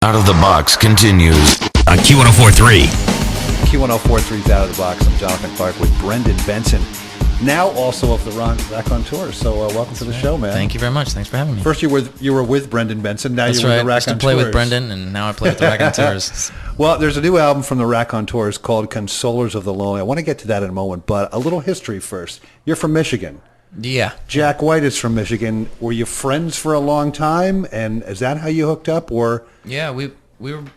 Out of the Box continues on Q1043. Q1043's Out of the Box. I'm Jonathan Clarke with Brendan Benson, now also of the Rack on Tour. So welcome to the show, man. Thank you very much. Thanks for having me. First you were with Brendan Benson. Now you're with the Rack on Tours. I used to play with Brendan, and now I play with the Rack on Tours. Well, there's a new album from the Rack on Tours called Consolers of the Lonely. I want to get to that in a moment, but a little history first. You're from Michigan. Yeah. Jack White is from Michigan. Were you friends for a long time, and is that how you hooked up? Or yeah, we've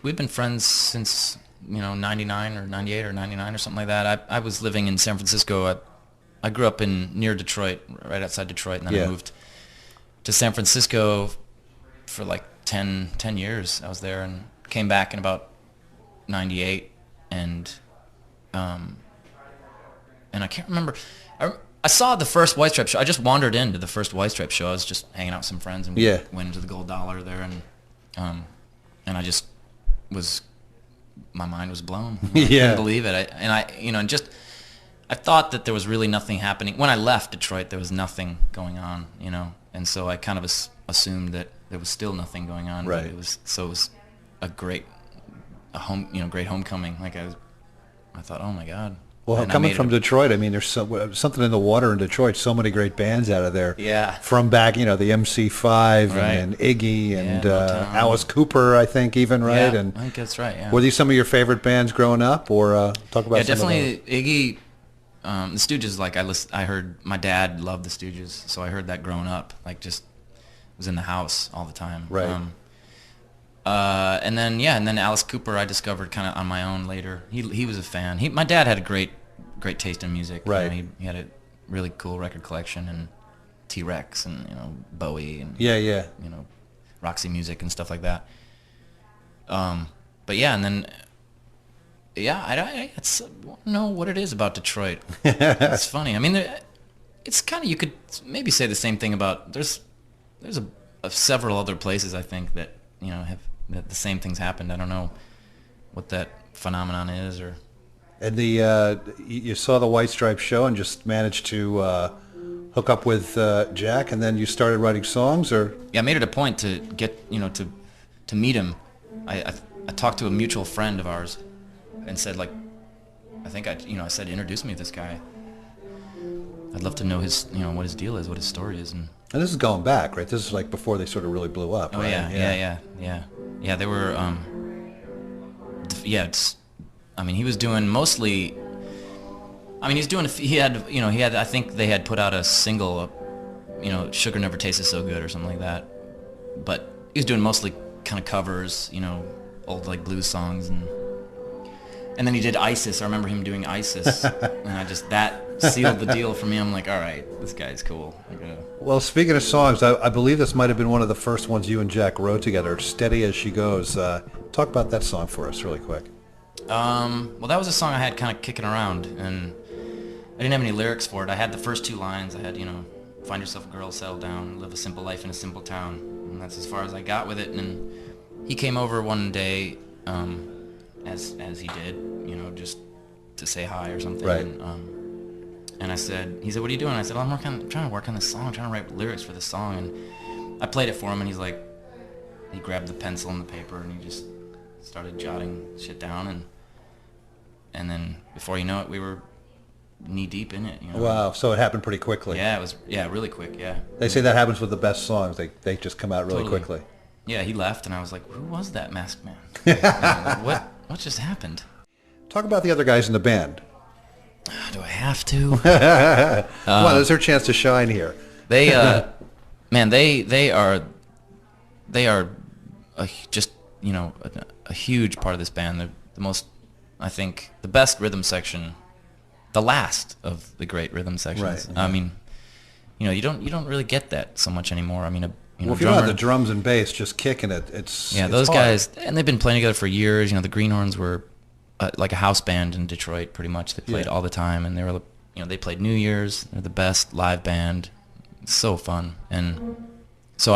been friends since 99 or 98 or 99 or something like that. I was living in San Francisco. I grew up near Detroit, right outside Detroit, and then I moved to San Francisco for like 10 years. I was there and came back in about 98, and I can't remember. I saw the first White Stripe show. I just wandered into the first White Stripe show. I was just hanging out with some friends, and we went into the Gold Dollar there, and I just my mind was blown. I couldn't believe it. I thought that there was really nothing happening. When I left Detroit, there was nothing going on, and so I kind of assumed that there was still nothing going on. Right. But it was a great homecoming. Like I thought, oh my God. Well, coming from Detroit, I mean, there's something in the water in Detroit. So many great bands out of there. Yeah. From back, the MC5 and Iggy and Alice Cooper, I think, even, right? Yeah, and I think that's right, yeah. Were these some of your favorite bands growing up, or talk about some definitely of those? Iggy, the Stooges, I heard my dad loved the Stooges, so I heard that growing up, just was in the house all the time. Right. And then Alice Cooper I discovered kind of on my own later. He was a fan. My dad had a great taste in music. Right. He had a really cool record collection, and T-Rex and Bowie and Roxy Music and stuff like that. But yeah, and then I don't know what it is about Detroit. It's funny. I mean, it's kind of, you could maybe say the same thing about there's several other places I think that have that the same things happened. I don't know what that phenomenon is, or. And you saw the White Stripe show and just managed to hook up with Jack, and then you started writing songs, or? Yeah, I made it a point to get to meet him. I talked to a mutual friend of ours, and said I said, introduce me to this guy. I'd love to know his what his deal is, what his story is, and this is going back, right? This is like before they sort of really blew up. Oh, right? Yeah. They were. He was doing mostly. He had. I think they had put out a single, "Sugar Never Tasted So Good" or something like that. But he was doing mostly kind of covers, old blues songs, and then he did ISIS. I remember him doing ISIS, and that sealed the deal for me. I'm like, all right, this guy's cool. Well, speaking of songs, I believe this might have been one of the first ones you and Jack wrote together, "Steady as She Goes." Talk about that song for us really quick. Well, that was a song I had kind of kicking around, and I didn't have any lyrics for it. I had the first two lines. I had, find yourself a girl, settle down, live a simple life in a simple town. And that's as far as I got with it. And he came over one day, as he did, just to say hi or something. Right. And he said, what are you doing? I said, well, I'm trying to work on this song, I'm trying to write lyrics for this song. And I played it for him, and he's like, he grabbed the pencil and the paper, and he just started jotting shit down, and then before you know it, we were knee deep in it. Wow, so it happened pretty quickly. Yeah, it was really quick. Yeah. They say that happens with the best songs; they just come out really quickly. Yeah, he left, and I was like, who was that masked man? What just happened? Talk about the other guys in the band. Do I have to? Well, there's their chance to shine here. They they are just a huge part of this band. They're the most, I think, the best rhythm section, the last of the great rhythm sections. Right, yeah. I mean, you don't really get that so much anymore. I mean, if you don't have the drums and bass just kicking it, it's those hard. guys, and they've been playing together for years. The Greenhorns were like a house band in Detroit, pretty much. They played all the time, and they were, they played New Year's. They're the best live band. It's so fun, and so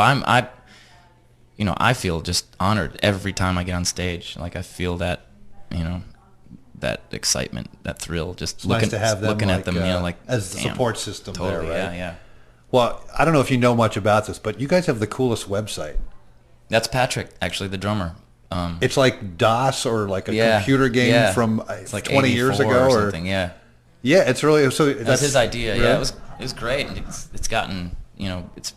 I feel just honored every time I get on stage. Like I feel that, that excitement, that thrill, just it's nice to have them looking at them, as the support system totally, there, right? Yeah. Well, I don't know if you know much about this, but you guys have the coolest website. That's Patrick, actually, the drummer. It's like DOS or like a Yeah, computer game yeah. from It's like 20 years ago or something. Yeah, yeah, it's really so. that's his idea. really? Yeah, it was great, and it's gotten, you know, it's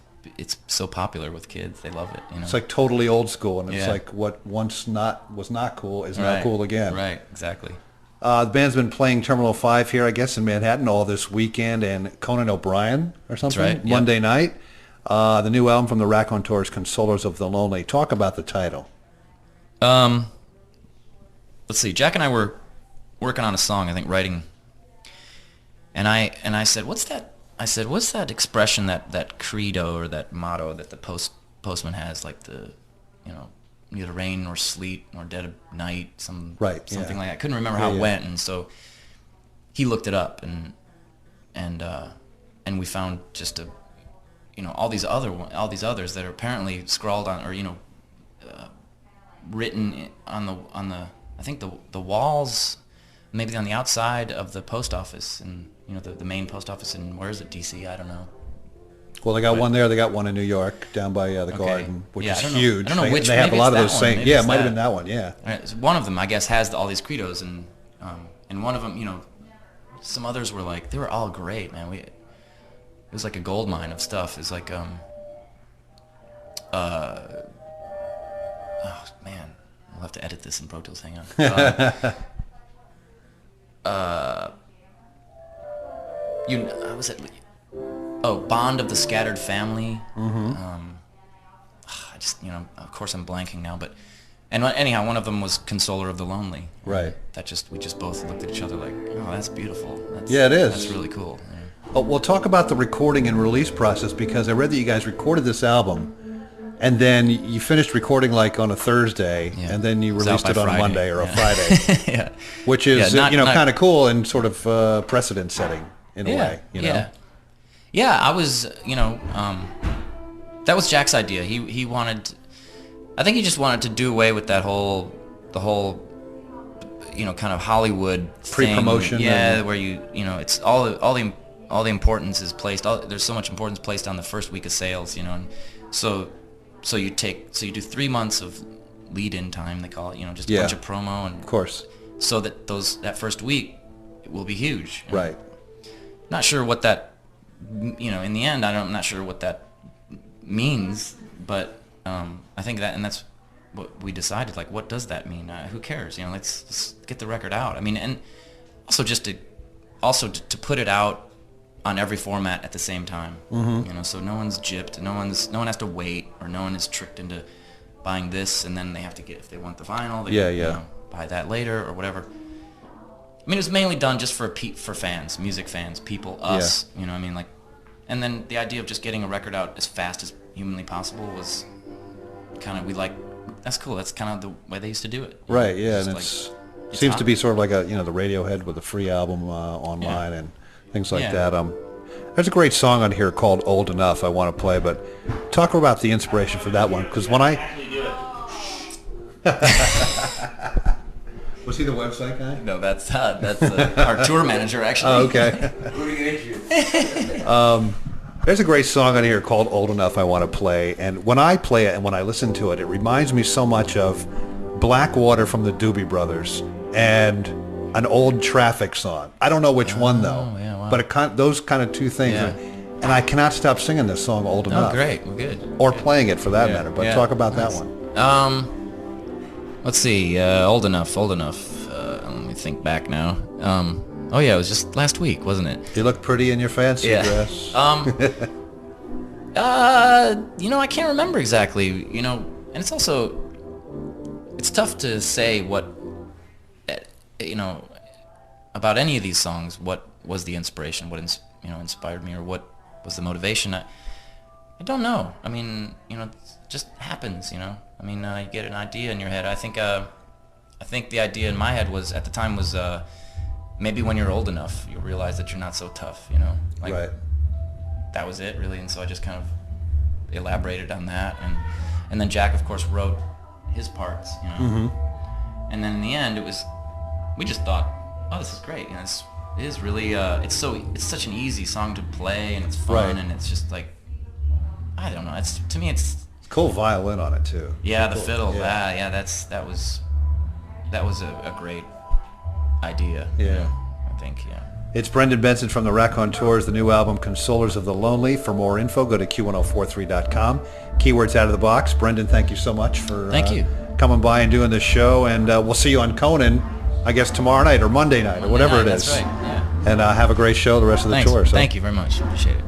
so popular with kids. They love it. You know, It's like totally old school, and it's Yeah. like what once was not cool is now cool again. Right, exactly. The band's been playing Terminal 5 here, I guess, in Manhattan all this weekend, and Conan O'Brien or something, right, yep. Monday night. The new album from the Raconteurs, Consolers of the Lonely. Talk about the title. Let's see. Jack and I were working on a song, I think, writing, and I said, "What's that?" I said, "What's that expression, that credo or that motto that the postman has, like the, you know, neither rain nor sleet nor dead of night, something like that." I couldn't remember how it went, and so he looked it up, and we found just a, you know, all these others that are apparently scrawled on, or, you know, written on the I think the walls, maybe on the outside of the post office, and, you know, the main post office in, where is it, DC? I don't know. Well, they got one there. They got one in New York, down by the Garden, which is huge. I don't know which. They have a lot of those same. Yeah, it might have been that one. Yeah. Right, so one of them, I guess, has all these credos, and one of them, you know, some others were like, they were all great, man. It was like a gold mine of stuff. It's like oh man, I'll have to edit this in Pro Tools. Hang on. Was it? Oh, Bond of the Scattered Family. I just, you know, of course I'm blanking now, but anyhow, one of them was Consoler of the Lonely. Right. We just both looked at each other like, oh, that's beautiful. Yeah, it is. That's really cool. Yeah. Oh, well, talk about the recording and release process, because I read that you guys recorded this album, and then you finished recording like on a Thursday, and then you released it on a Monday or a Friday. Yeah. Which is, kind of cool and sort of precedent setting in a way, you know? Yeah. Yeah, I was, you know, that was Jack's idea. He wanted, I think he just wanted to do away with the whole, you know, kind of Hollywood pre-promotion. Yeah, where you know, it's all the importance is placed. There's so much importance placed on the first week of sales, you know, and so you do 3 months of lead-in time, they call it, you know, just a bunch of promo, and of course, so that first week will be huge. Right. Not sure what that, you know, in the end, I'm not sure what that means, but I think that's what we decided. Like, what does that mean? Who cares? You know, let's get the record out. I mean, and also just to put it out on every format at the same time. You know, so no one's gypped, no one has to wait, or no one is tricked into buying this and then they have to get, if they want the vinyl, they you know, buy that later or whatever. I mean, it was mainly done just for fans, music fans, people, us. You know what I mean? Like, and then the idea of just getting a record out as fast as humanly possible was kind of, that's cool. That's kind of the way they used to do it. Right. Yeah, and it seems to be sort of like the Radiohead with a free album online and things like that. There's a great song on here called "Old Enough" I want to play, but talk about the inspiration for that one, because when I was he the website guy? No, that's our tour manager, actually. Oh, okay. There's a great song on here called "Old Enough I Want to Play," and when I play it and when I listen to it, it reminds me so much of Blackwater from the Doobie Brothers and an old Traffic song. I don't know which one though, but those kind of two things. And I cannot stop singing this song "Old Enough." Oh, great. Well, good. Or playing it for that matter. But talk about that one. Let's see. Old enough. Let me think back now. Oh yeah, it was just last week, wasn't it? You look pretty in your fancy dress. You know, I can't remember exactly. You know, and it's tough to say what, you know, about any of these songs. What was the inspiration? What inspired me, or what was the motivation? I don't know. I mean, you know, it just happens. You know, I mean, you get an idea in your head. I think the idea in my head was, at the time, was maybe when you're old enough, you'll realize that you're not so tough. You know, like that was it really. And so I just kind of elaborated on that, and then Jack, of course, wrote his parts. You know, and then in the end, we just thought, oh, this is great. You know, it is really it's such an easy song to play, and it's fun, and it's just like, I don't know. To me, it's Cool violin on it too. Yeah, the cool. fiddle. Yeah. That was a great idea. Yeah. I think. Yeah. It's Brendan Benson from the Raconteurs, the new album Consolers of the Lonely. For more info, go to Q1043.com. Keywords out of the box. Brendan, thank you so much for coming by and doing this show. And we'll see you on Conan, I guess, tomorrow night or Monday night or whatever it is. That's right. Yeah. And have a great show the rest of the tour. So. Thank you very much. Appreciate it.